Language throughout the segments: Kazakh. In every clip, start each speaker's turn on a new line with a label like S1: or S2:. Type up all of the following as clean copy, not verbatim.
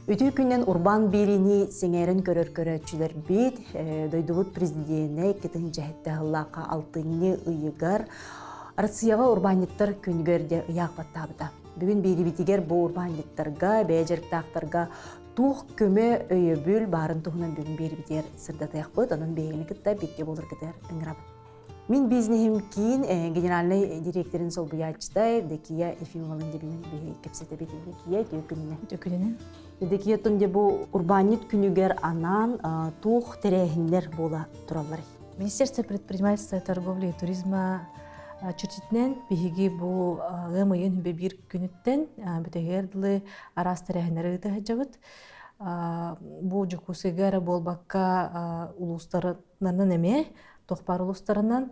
S1: Үтүү күннен урбан бийлини сеңерин көрөр-көрөчүлөр бит, дойдубут президиене кетин жахетте хыллака алтынны ыйыгар, Арцияга урбаниттар күнгөрде ыяк баттабыта. Бүгүн бейрибитигер бу урбаниттарга, бэжерктактарга тух көмө өйөбүл барын тухунан бүгүн бейрибитигер сырдатыякпыт, анын бейгини кытта бекке болыр кетер ыңырабыт. Мен бизнесим кийин генеральный директорин сол буячтай Декия Ефимовалын дебинен бейги кепсете бетин Декия төкүнүнө. Декия тонде бу урбанит күнүгер анан тух терехинлер бола туралар.
S2: Министерство предпринимательства, торговли и туризма чүрчитнен биһиги бу гымыйын хүбе бир күнүттен бетегердли арас терехинлери ытыхыжабыт. Бу жукусыгар болбакка улустарынан эме, тохпар улустарынан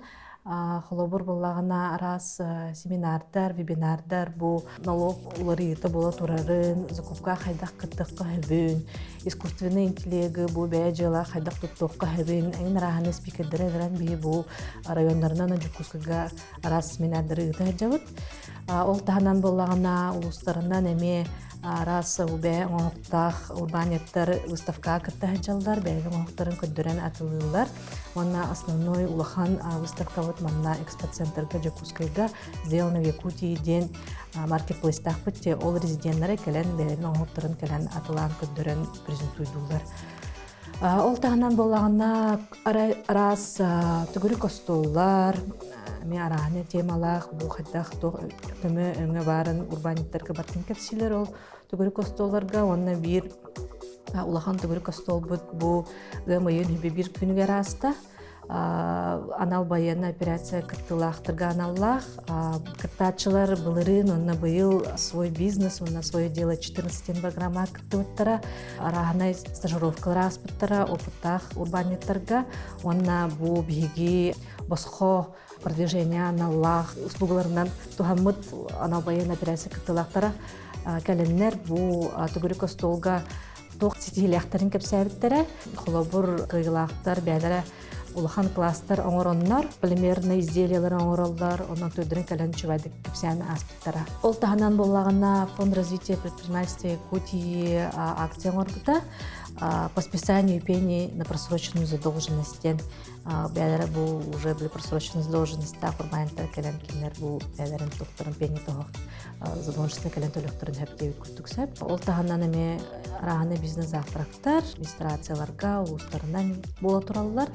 S2: холобур боллагына арас семинардар, вебинардар, бу налог уларыйыта бола турарын, закупка хайдах кыттыкка хөбүн, искусственный интеллеги бу бәжела хайдах туттукка хөбүн, эйн раханы спикердері гран бии бу райондарынан жукускага арас семинардары ытыхыжабыт. Ол таханан боллагына улустарынан эме арас убе оңоқтақ урбанеттар выставка кыттыхыжалдар, бәйгі оңоқтарын көддөрен атылылар. Онна основной улахан выставка вот манна экспоцентрга Жакускайга сделана в Якутии день маркетплейстах путте ол резиденттары келен бәйгі оңоқтарын келен атылан көддөрен презентуйдулар. Ол тағынан болағына арас түгірі костоллар, мен арағыны темалақ, бұл қайдақ көмі өңі барын урбаниттарға бартын кәпсілер ол түгірі костолларға, онына бір улахан түгірі костол бұл ғымайын хүбе бір күніге араста. Анал баянна операция кыттылақтырға аналлах. Кыттачылар былырын, онна быйыл свой бизнес, онна свое дело 14 программа кыттывыттара, арағынай стажировкалар аспыттара, опыттақ урбаниттарға, онна бұл биги босқо продвижение аналлах, услугаларынан тухаммыт анал баянна операция кыттылақтара кәленнер бұл түгірі костолға тоқ сетихиляқтарын кәпсәбіттара, холобур кыйылақтар, бәдәрі улахан кластер оңороннар, полимерный изделиялар оңороллар, онан төдірін кәлін чүвәдік кепсәні аспыттара. Ол тағынан болағына Фонд развития предпринимательства Якутии акция оңорбыта по списанию пени на просроченную задолженность. Бәдәрі бұл уже были просроченную задолженность, урбаниттар кәлін кемнер бұл бәдәрін тоқтырын пени тоғық задолженностьны кәлін төліқтірін хөптеуі күттіксәп. Ол тағынан әме арағаны бизнес-авторактар, администрацияларға, улустарынан бола туралылар.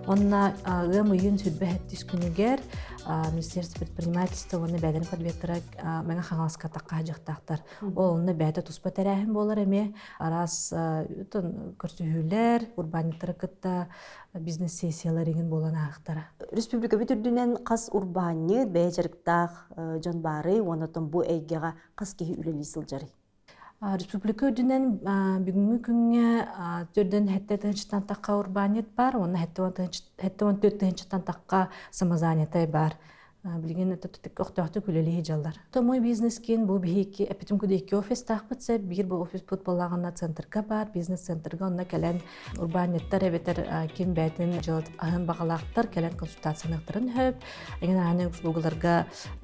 S2: Онна ғымыйын сүрбе әттіс күнігер Министерство предпринимательства оны бәден подбеттірі мәңі қаңалысқа таққа жақтақтар. Ол оны бәді тұспа тәрәхін болар әме арас көрсігілер, урбаниттары күтті бизнес-сессиялар еген болан ағықтары.
S1: Республика бүтірдінен қас урбаны бәжіріктақ жон бары, онытын бұл әйгеға қас кейі үлелі сылжары.
S2: Республика өдінен бүгінгі күнге түрден хәтті тығыншыттан таққа урбанет бар, оны хәтті 14 тығыншыттан таққа самозанятай бар. Білген өттікі күлелі жалар. Мой бизнес кен бұл бейкі әпетім күді 2 офис тақпытса, бір бұл офис бұд болағына центрға бар, бизнес-центрға онына кәлін урбанеттар әбетер кен бәтін жылыт ағын бағалақтар, кәлін консультациянықтарын хөп, әген ағаны услуғыларға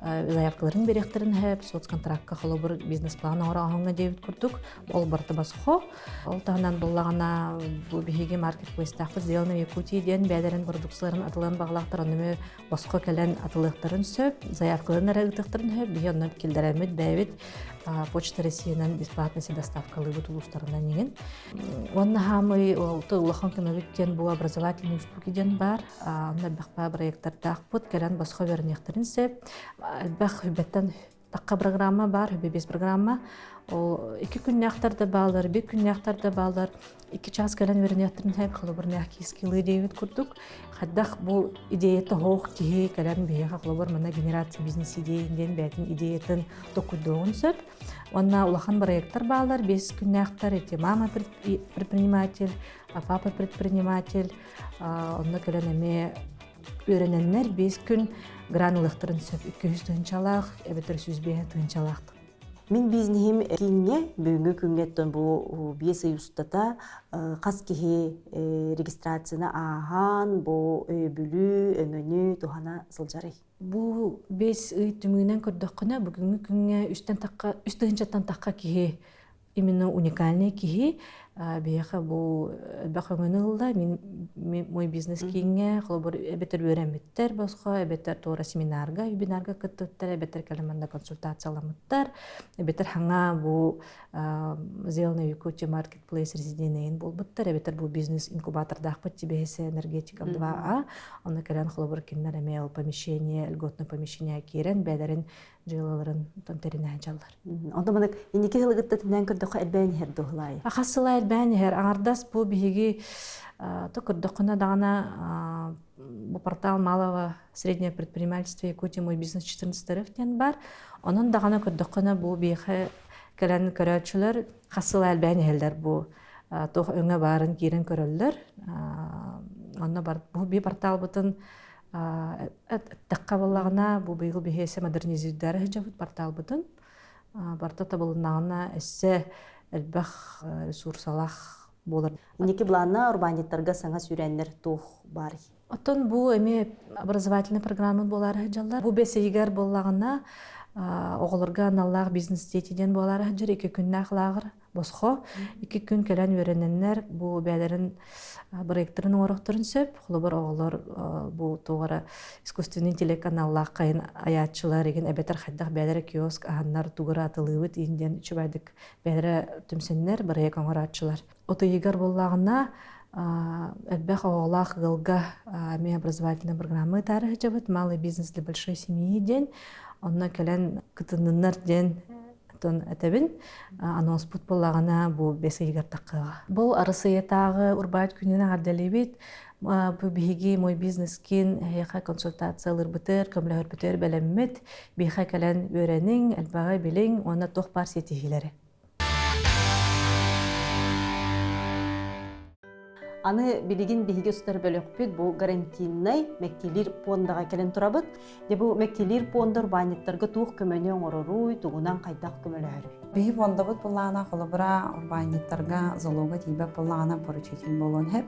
S2: заявкаларын беректерін хөп, соцконтрактқа қолы бір бизнес-планы ора ағыңа дейбіт күрдік, ол барты басқо. Ол тағынан болағына бұл бейгі маркетплейс тақпыт сделаны Якутии ден бәдерін продукцияларын атылын бағалақтар, онымен басқо кәлін атылықтар сөп, заявкаларын әрәгітіқтірін хөп, бейоннан келдәрәмет бәйбет Почта Россиянан бесплатный доставкалы бұт ұлыстарынан еген. Онна хамы ұлахан көмөгіттен бұл образовательный услугиден бар, онна бәқпа проекттар бұт, кәлән басқа вернектерін сөп, әлбәқ хүбеттен таққа программа бар, хүбе-бес программа. Ол 2 күннәқтарды балдар, 1 күннәқтарды балдар, 2 час кәлән вернектерін хөп, қылыбыр нәқ кескілі дейбет күрдік. Хаддақ бұл идеяты хоқ кейі кәлән бейеға қылыбыр мұна генерация бизнес идеянден бәтін идеятын тоқудуғын сөп. Онна улахан проекттар балдар, 5 күннәқтар, мама предприниматель, папа предприниматель, онна кәлән әме өрененнер 5 күн гранылықтырын сөп, 200 тығыншалақ, әбетір 100 тығыншалақ.
S1: Мен бизнесім кейінге бүгінгі күнгеттен бұл бие союзтата қас кейі регистрацияны аған, бұл өйбілі, өңіні, туғана сылжары.
S2: Бұл 5 үй түмігінен көрдіққына бүгінгі күнге үстігіншаттан таққа кейі именно уникальный киһи биэхэ бу бахаңынылда мой бизнес киңе холобор эбетер үйренмиттер босхо эбетер туора семинарга вебинарга кыттыттар эбетер калеманда консультацияламыттар эбетер хаңа бу сделано Якутия маркетплейс резиденейн болбуттар эбетер бу бизнес инкубатордахпыт тибеһесе энергетика 2А оны кален холобор киннер эмел помещение льготное помещение кирен бәдерин жилаларын тонтеринэ жаллар.
S1: Онтоманык инеки хылгытта тинен көрдөкө элбээн хер дохлай.
S2: Ахасылай элбээн хер аңардас бу биһиги то көрдөккөна дагана бу портал малого среднее предпринимательство Якутия мой бизнес 14 бар. Онун дагана көрдөккөна бу биһи кэлэн көрөчүлөр хасылай элбээн хелдер бу тох өңө барын кирен көрөллөр. Онна бар бу би портал бутун таққабаллағына бұл бейгіл бейхесе модернизирдері жабыт портал бұтын. Барта табылынағына әссе әлбәқ ресурсалақ болыр.
S1: Инеки бұланна урбаниттарға саңа сүйрәнлер тух бар.
S2: Оттон бұл әме образовательный программы болары жаллар. Бұл бәсейгер болағына оғылырға аналлағы бизнес детеден болары жыр 2 күнні ақылағыр босқо. 2 күн кәлән өрененлер бұл бәлерін проекторын орықтырын сөп. Құлыбыр оғылыр бұл тоғыры искусственный интеллект аналлағы қайын аятчылар еген әбетер қайдақ бәлері киоск ағаннар туғыры атылығыт инден үшібайдық бәлері түмсенлер бірек оңыр атчылар. Оты егер болағына әлбәқ оғылақ ғылға әме образовательный программы тарихы жабыт малый бизнес для большой семьи ден. Онна кәлән кытыныннар ден тон әтәбін анонс бұт болағына бұл бәсі егер таққыға. Бұл арысыетағы урбайт күніне ғарделебет, бұл бігі мой бизнес кен әйеқа консультациялар бұтыр, көмләғыр бұтыр бәлеммет, біға кәлән өренің, әлбәғай білің, оны тоқ бар сетихилері.
S1: Аны билигин биһиге устар бөлөкпүт бу гарантийный мектилир пондага келен турабыт. Де бу мектилир пондор баниттарга тух көмөнө оңоруй, тугунан кайдак көмөлөрү.
S3: Биһи пондабыт буллана холобра баниттарга залога тибе буллана поручитель болон хеп.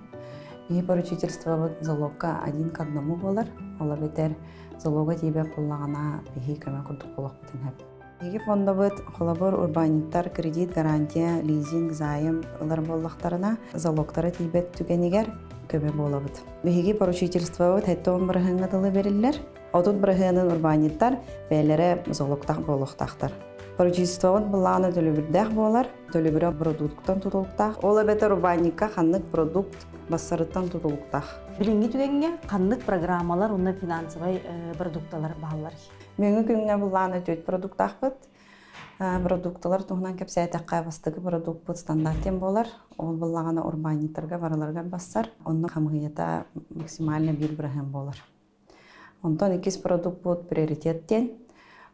S3: Биһи поручительство бут залогка 1 к 1 болар. Ола бетер залога тибе буллана биһи көмө курдук болоктун хеп. Биһи пондабыт холобор урбаниттар кредит гарантия, лизинг, зайым ылар боллактарына залогтары тибет түгенигер көмө болобут. Биһиги поручительство бут хеттон бирһыңга дылы бериллер. Отут бирһынын урбаниттар бәйләре залогтак болоктактар. Поручительство бут булланы төлөбүрдәк болар, төлөбүрө продукттан тутулуктак. Ола бетер урбаникка ханнык продукт бассарыттан тутулуктак.
S1: Билинги түгенге каннык программалар, уна финансовый продукталар баалар.
S3: Мөңгү күнгө булланы төт продукттакпыт. Продуктлар тугунан кепсәйтәккә бастыгы продукт бут стандарттен болар. Ол буллагана урбаниттарга бараларга бассар. Онны хамгыята максимально бирбрахым болар. Онтон 2 продукт бут приоритеттен.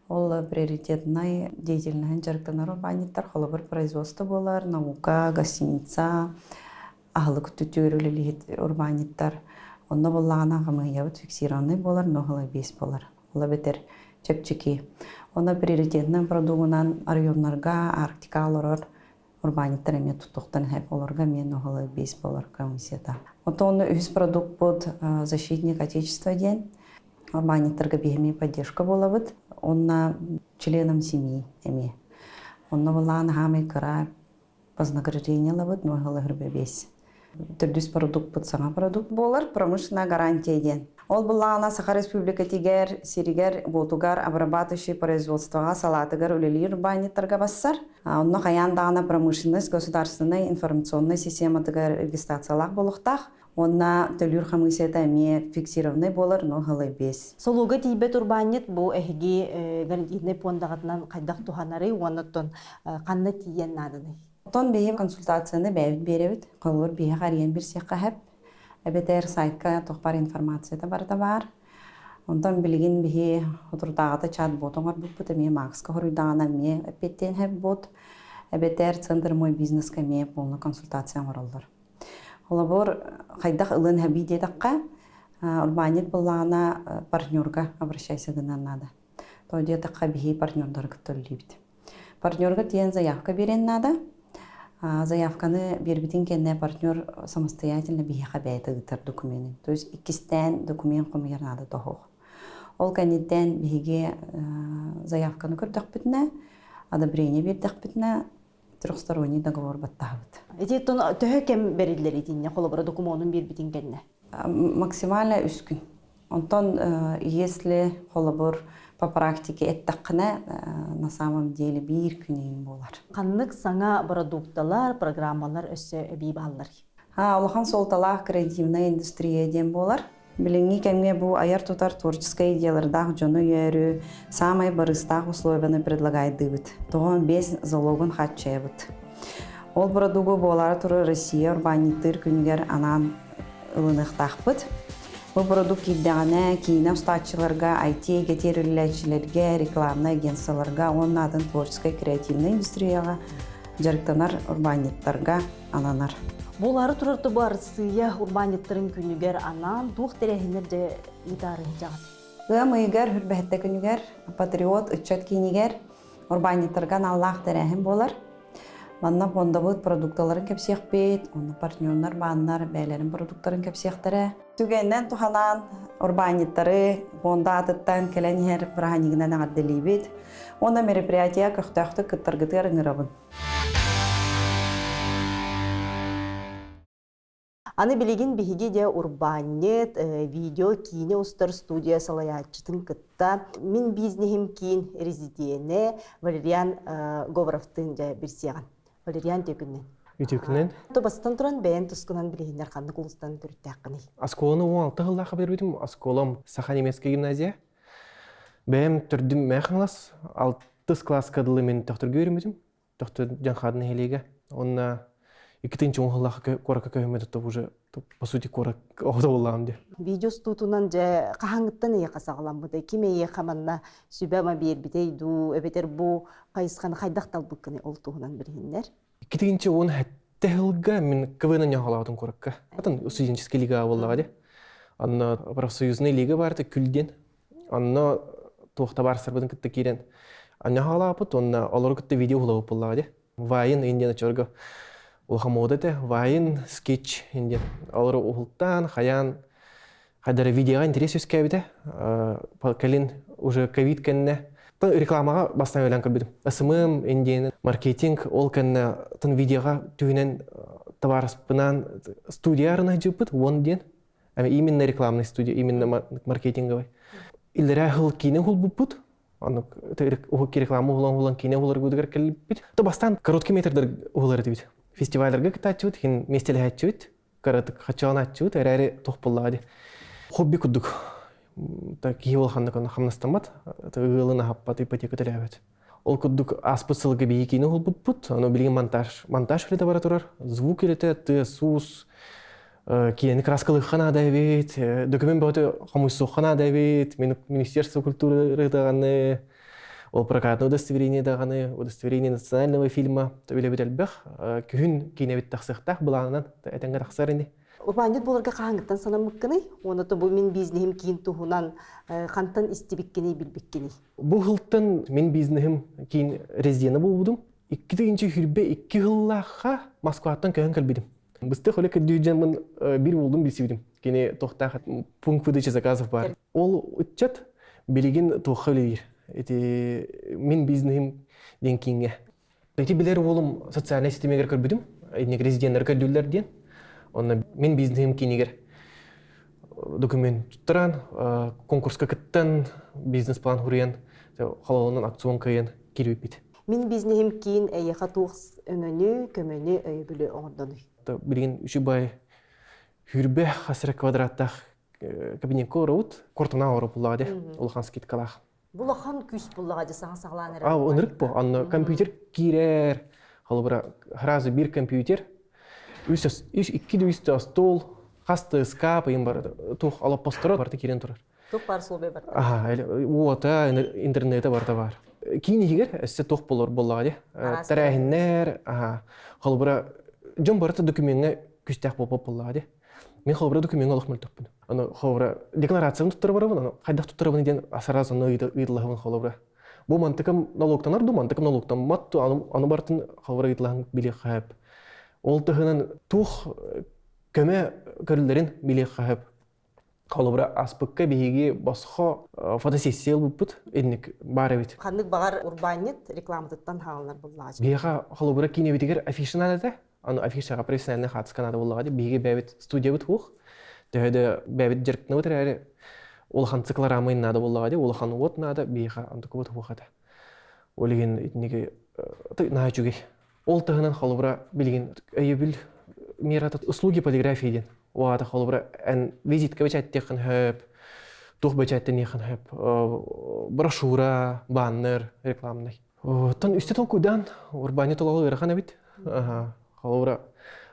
S3: Ол приоритетный деятельность жарыктанар урбаниттар, холобыр производство болар, наука, гостиница, ахлык түтүрүлүлү урбаниттар. Онны буллагана хамгыябыт фиксированный болар, нохылы 5 болар. Ола бетер чепчики. Она приоритетный продуктунан районнарга, арктикалар, урбаниттар эме туттуктан хеп оларга мен нохылы 5 болар комиссията. Онтон үз продукт бут защитник отечества ден. Урбаниттарга бехме поддержка болабыт. Онна членам семьи эме. Онна булан хаме кара вознаграждение лабыт нохылы 5. Түрдүс продукт бут саңа продукт болар, промышленная гарантия ден. Ол буллана Саха Республика тигер, сиригер, ботугар, обрабатывающий производствоға салатыгар үлелер баниттарга бассар. Онно хаяндағына промышленность, государственная информационная система тигер регистрациялақ болуқтақ. Онна төлүр хамысета эме фиксированный болар, но хылы 5.
S1: Солуга тибет урбанит бу эхиги гарантийный пондагатынан кайдак туханары, оннотон канна тиен надыны.
S3: Тон бейім консультацияны бәйбіт беребіт, қолыр бейі қариен бір сеққа хәп. Әбетер сайтка тоқпар информацията барда бар. Онтан білген бейі отырдағыда чат ботоңар бұт әме мақсқа хорыдағына ме әпеттен хәп бот. Әбетер центр мой бизнесқа ме полны консультация оралдар. Ола бор қайдақ ылын әбей дедіққа урбанит болағына партнерға обращайся гынан нада. То дедіққа бейі партнердар күттілі бит. Партнерға тиен заявка берен нада. Заявканы бербитин кенне партнер самостоятельно биха бәйті гытар документин. То есть 2 документ комер надо тохох. Ол кәнеттен биге заявканы көрдік бітіне, одобрение бердік бітіне, трехсторонний договор баттахбыт.
S1: Эти төһө кем берилер итинне холобора документун бир битин кенне.
S3: Максимально 3 күн. Онтон, если холобор по практике эттаққына, на самом деле 1 күнейін болар.
S1: Қанлык саңа продукталар, программалар өссө бий баллар.
S3: Улахан солталақ креативная индустрия ден болар. Билинги кемге бу аяр тутар творческая идеялардах жону ярю, самые барыстах условияны предлагает дыбыт. Тогон без залогын хатчаебыт. Ол продугу болары туры Россия урбаниттыр күнігер анан ылынықтақпыт. Бұл продукт иддағына кейіне ұстатчыларға, IT кетеріләчілерге, рекламный агентсаларға, оның адын творческая креативная индустрияға, жарықтанар урбаниттарға ананар.
S1: Болары турарты бар сыя урбаниттарын күнігер анан тух терехинер де идарын жағат.
S3: Ыйгар хүрбәхетті күнігер, патриот, үтчет кейінігер, урбаниттарған Аллах терехин болар. Манна фонда бұд продукталарын кәпсеқ бейт, оны партнернар бағынар бәйлерін продукттарын кәпсеқтірі. Түгенден туханан урбаниттары фонда атыттан кәләнер бірағанигінен ағаддылей бейт. Онда мероприятия көқтақты күттарғыты ұрыңырабын.
S1: Аны билигин биһиги де урбанет, видео кийне устар студия салаячытын кытта. Мин бизнесим кийин резидиене Валериан Говоровтын жа бирсияган. Валериан текүннен.
S4: Ütüknen.
S1: Тобастан туран бәйін тұскынан білігіндер қанды құлыстан түрттәққыны.
S4: Асколаны 16 жыллаға бербедім. Асколам Саха немецкая гимназия. Бәйім түрдім мәқыңлас. 6 класс кадылы мен тоқтыр көрімедім. Тоқтыр жанқадын хелеге. Онна 2-нче жыллаға қорақа көймеді тұп уже, по сути, қорак оғда болағым де.
S1: Видео стутунан жа қағаңыттан ие қасағылам бұды. Кеме ие қаманна сүбәма бербітейду, өбетер бұ қайысқаны қайдақтал бұққыны ол туғынан білігіндер.
S4: 2-нче он хәтті жылға мен КВН-ан яғалағадың қораққа. Атын студенческий лига болаға де. Анна профсоюзный лига барды күлден. Анна тоқта бар сарбадың күтті керен. Анна яғалағапыт, онна олар күтті видео болағып болаға де. Вайын инден чорға. Улхам одете, вайын, скетч инден. Олар ұғылттан, хаян, қадары видеоға интерес өскәбіде. Кәлін уже ковид кәнне. Рекламаға бастан өйлән көрбедім. СММ, инден, маркетинг, ол кәнне тын видеоға түйінен товарыспынан студиярына жіпіт, он ден. Именно рекламный студия, именно маркетинговый. Илдері ғыл кейіне ғыл бұппыт. Оғы рекламы ғылан кейіне ғылар көдігер кәліп бит. Бастан короткий метрдер ғылар дебет. Фестивальдерге кітатчыбыт, хин местелі әтчібіт, қаратық қачалан әтчібіт, әрі тоқ боллағады. Хобби күддік. Кей олғанды көні қамнастамат, ғылына хаппат ипотека төләбет. Ол күддік аспыт сылғы бейі кейіні ғыл бұппыт, оны білген монтаж өлеті бара тұрар, звук өлеті, сус, кейіні краскалық қана дәбет, документ бөті қамыйсу қана дәбет, Министерство культуры рыдағаны, ол прокатное удостоверение дағаны, удостоверение национального фильма, төлі бет әлбәқ, күйін кейіне бет тақсықтақ бұлағынан әтенгі тақсар енді.
S1: Урбанет боларға қағаңыттан санамыққыны, оны то бұл мен бизнесім кейін тұғынан қантан істебеккені, білбеккені.
S4: Бұл ғылттан мен бизнесім кейін резидені болудым. 2-нче хүрбе 2 жыллаға Москваттан күйін кәлбедім. Бізді қолы көддүйден бір болдым білсебедім. Кені тоқтақ пункт выдачи заказов бар. Ол үтчет білеген тоққа өлейір. Мен бизнесім ден кейінге. Эти білер олым социальный системегер көрбедім. Резиденттер көрділер ден. Мен бизнесім кейінегер документ тұттыран, конкурсқа кіттен, бизнес-план хүрген, қалалынан акцион кайын келіп бейді.
S1: Мен бизнесім кейін әйеға туғыз өнөні, көмөні өй білі оңырданы.
S4: Білген үші бай хүрбе қасыры квадраттақ кабинет көріуіт, кортына оры бұллағады, олған скет қалақ.
S1: Бұл оған күш бұллағады саға сағыланыр.
S4: Онырық бұл, анны компьютер керер, қалы бұра ғразы бір компьютер, 2-2 стол, қасты скап, ең бар, тұқ алып постыры барды керен тұрар.
S1: Тұқ бар сол бе бар.
S4: Ота, интернеті барда бар. Кейін егер, әсі тұқ болар болағады. Тәрәхіннер, қалы бұра, жон барыты документіне күстәқ болып болағады. Мен қалы бұра документіне олық мүл тұқпын. Қалы бұра декларацияны тұттыры барабын, қайдақ тұттыры баны ден асыразыны ұйдылығын қалы бұра. Бұл мантықым налогтан арду, мантықым налогтан матту, аны бартын қалы бұра ұйдылығын біле қайып. Ол тұғынан тұқ көмі көрілдерін біле қағып. Холобра аспыкка биһиги босхо фотосессия буппут энник бары бит.
S1: Ханнык багар урбанит рекламатыттан хаалар буллааж.
S4: Биха холобра кинебитигер афишана да. Аны афишага профессиональный хатскана да буллага биһиги бәбит студия бит хух. Төһөдө бәбит жиркны бит әрі улхан цикларамын надо буллага улхан вот надо биха антык вот хухата. Олеген этниги наачуги. Ол тыгынан холобра билген өйбүл миратат услуги полиграфии. Уата холобра эн визитка бечаттекин хөп, тух бечаттен хөп, брошюра, баннер рекламный. Тон үсте толкудан урбани толгы ырахана бит. Холобра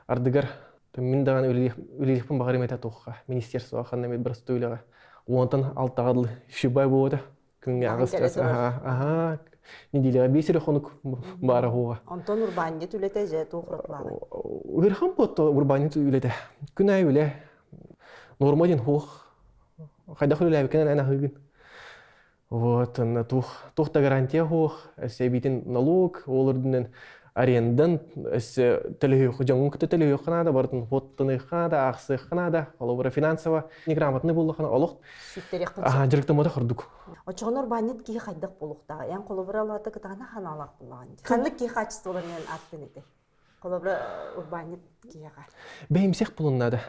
S4: ардыгар мен даган үлелихпен багарым айта тухка. Министерство ханна мет брастуйлага. Онтан алтагыдлы шубай болду. Күнгө агыс. Неделяга бесері хонук бара хуга.
S1: Антон урбанит үлете же тухратлары.
S4: Уверхан потто урбанит үлете. Күнай үле. Нормалин хух. Хайдах үле бекенен ана хыгын. Вот, на тухта гарантия хух. Себитин налог, олордунен арендан, телею хужангун кыты телею ханада, бартын хоттыны ханада, аксы ханада, холобра финансово неграмотный болду хана олох. Жиректен мода хырдук.
S1: Очогон урбанит ки хайдак болуктага, ян холобра алаты кытана ханалак булган. Ханнык ки качестволарынан аттын эте. Холобра урбанит кига.
S4: Беймсех булуннада.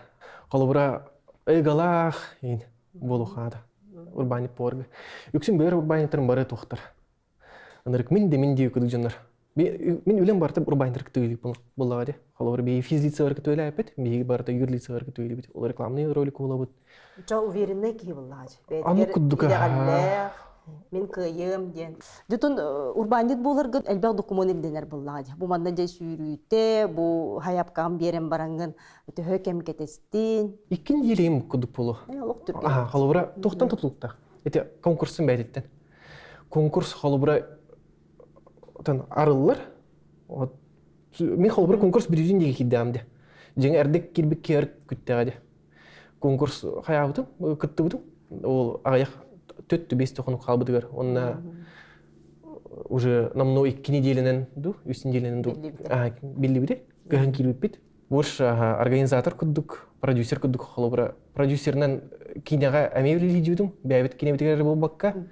S4: Холобра ыгалах ин болухада. Урбанит порга. Юксин бер урбаниттер бары тухтар. Анырык мен де күдүжөнөр. Мен үлем барды урбанитер күтүлүп буллагади. Холобра бей физлицалар күтүлүп бит, бей барды юрлицалар күтүлүп бит. Ол рекламный ролик болобут.
S1: Жо уверенный ки буллаж.
S4: Аны куддука.
S1: Мен кыйым ден. Дутун урбанит боларга элбек документ илденер буллаж. Бу манда же сүйрүйтө, бу хаяпкам берем барангын төһөкем кетестин.
S4: Иккин елем кудук болу.
S1: Олок түргө.
S4: Холобра тохтан тутулукта. Эти конкурсын бәйдеттен. Конкурс холобра тан арыллар. Мен холобра конкурс бирүзүн деги киддамды. Жеңе эрдек кирбик кер күттәгәде. Конкурс хаябытым, кыттыбытым. Ол аяк 4-5 тохонук калбыдыгар. Онна уже намно 2 неделенен ду, 3 неделенен ду. Билли биде. Ган кирбип бит. Вош организатор куддук, продюсер куддук холобра. Продюсернен кинега амевли жудум, бәбит кинебитер болбакка.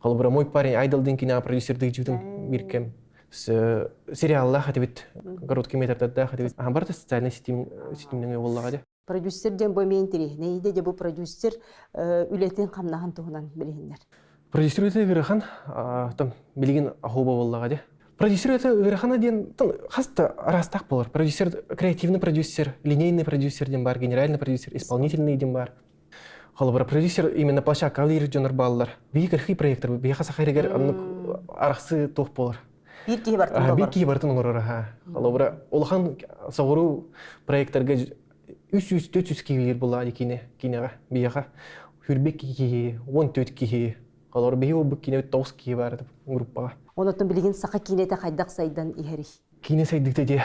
S4: Холобра мой парень Айдалдын кинега продюсердик жудум биркем. Сериалла хатыбит, короткий метрда хатыбит. Барда социальный сетимнеге боллагаде.
S1: Продюсерден бу мен интересне иде же бу продюсер үлетин камнаган тугунан билгендер.
S4: Продюсер өтө ырахан, там билген ахуба боллагаде. Продюсер өтө ырахана ден хаста арастак болор. Продюсер, креативный продюсер, линейный продюсер ден бар, генеральный продюсер, исполнительный ден бар. Холобра продюсер именно площадка алыр жонор баллар. Бийкерхи проекттер, бийха сахаригер араксы тох болор.
S1: Бир ки бартын болор.
S4: Бир ки бартын олор. Холобра олхан согуру проекттерге 300-400 килер булады кинега бияга. Хүрбек ки 14 ки. Холобра бии обук кине 9 ки бар группага.
S1: Онотон билген сака кинете хайдак сайдан ихери.
S4: Кине сайдыкты де.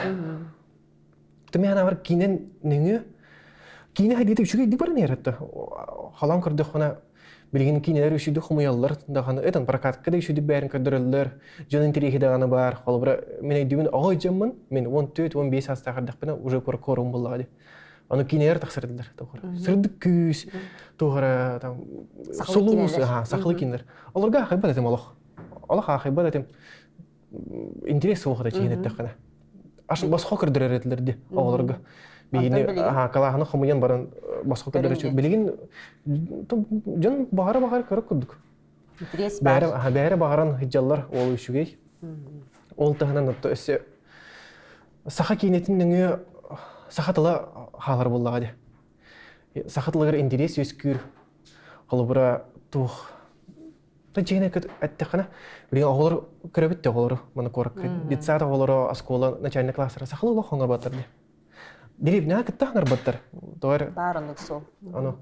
S4: Төме ана бар кинен неңе. Кине хайдыты үчүгө дик бар нератта. Халам кырды хона билген кинелер үчүдү хумуяллар даганы этен прокатка да үчүдү бәрин көдөрөллөр. Жонун тирехи даганы бар. Холобра мен айдымын агай жаммын. Мен 14-15 астагардак менен уже корум булады. Аны кинелер таксырдылар. Сырдык күз. Тогара там сулуус, сакылы кинелер. Аларга хайбат этем алох. Алах хайбат этем интерес болот чейнетте кана. Аш басқа көрдөрөтлөрдү аларга. Бийни калаханы хомуян баран басқа көрдөрөчү. Билген жон багара көрөк күдүк.
S1: Интерес бар.
S4: Бәре багаран хиджаллар ол үшүгей. Ол тагынан өсө саха кинетиннең сахатыла халар буллагы. Сахатылар интерес өскүр. Холобра тух. Тачене кет аттакана. Билген оголор көрөбүттө оголор. Мана корак. Детсада оголор аскола начальный класстар сахалы лохоңор батырды. Диребна кеттахнар баттар. Тоор
S1: барлык сол.
S4: Аны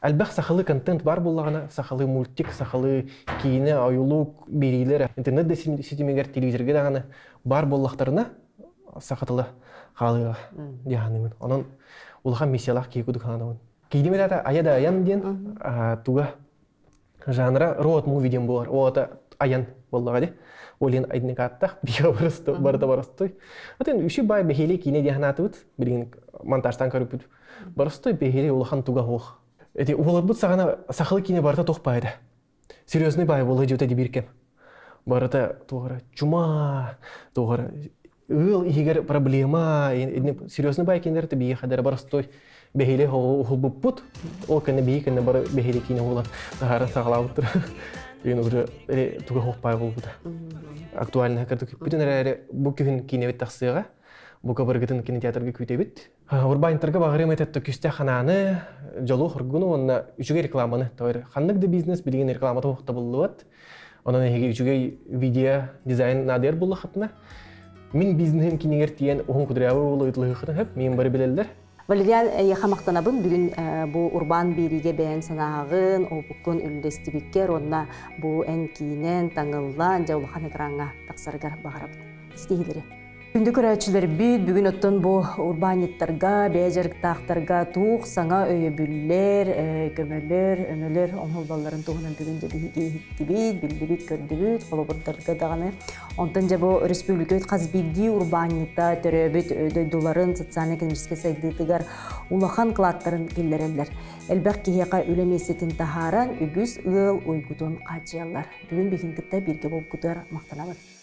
S4: албах сахалы контент бар буллагына, сахалы мультик, сахалы кине, аюлук берилер. Интернет сетимегер телевизорге даганы бар буллактарына сахатыла халыга дияным. Анан улхан миссиялах кийгүдүк ханамын. Кийдимелата аяда аян ден туга жанра роуд муви ден болар. Ота аян буллагы. Олен айдникаттах биябырысты барда барысты. Атен үші бай бехеле кине дияхнатыбыт, билген монтажтан көрүпүт. Барысты бехеле улхан туга хох. Эти уларбыт сагана сахалы кине барта тохпайды. Серьезный бай болы жөте дибиркем. Барата тугара чума, тугара ыл игер проблема, серьезный бай кинер те бие хадара барастой бехиле хулбуппут, ол кene бие кene бар бехиле кине улан тахара сагалаутыр. Ин уже туга хоппай болбуда. Актуально кырдык бүтүн эре бу күн кине бит тахсыга. Бу кабыргытын кинотеатрга күтөбүт. Урбаниттерге багырым этетте күстә хананы, жолу хоргуну онна үчүгө рекламаны тойр. Ханнык бизнес билген реклама тоқта буллыт. Онан эге үчүгө видео дизайн надер буллы хатна. Мин бизнесим кинегер тиен оң кудрабы болу ытлыгын хеп мен бары билелдер.
S1: Валериан яхамактанабын бүгүн бу урбан бириге бәен санагын, опуккун үлдестибиккер, онна бу эн кийинен таңыллан жаулахан экранга таксаргар багарабыт. Стигилери. Күндү көрәчүләр бит бүгүн оттон бу урбаниттарга, бәҗәрктактарга тук саңа өйөбүлләр, көмөлөр, өнөлөр оңолбалларын тугунан бүгүн дә бит, билдибит, көрдүбүт, колобурдарга даганы. Онтон жа бу республикат казбиди урбанитта төрөбүт өйдөдүларын социально-экономический сайдытыгар улахан клаттарын киллереллер. Элбәк киһәкә үлемесетин тахаран үгүс ыл уйгутун качыялар. Бүгүн бигин китә бирге булып кутар мактанабыз.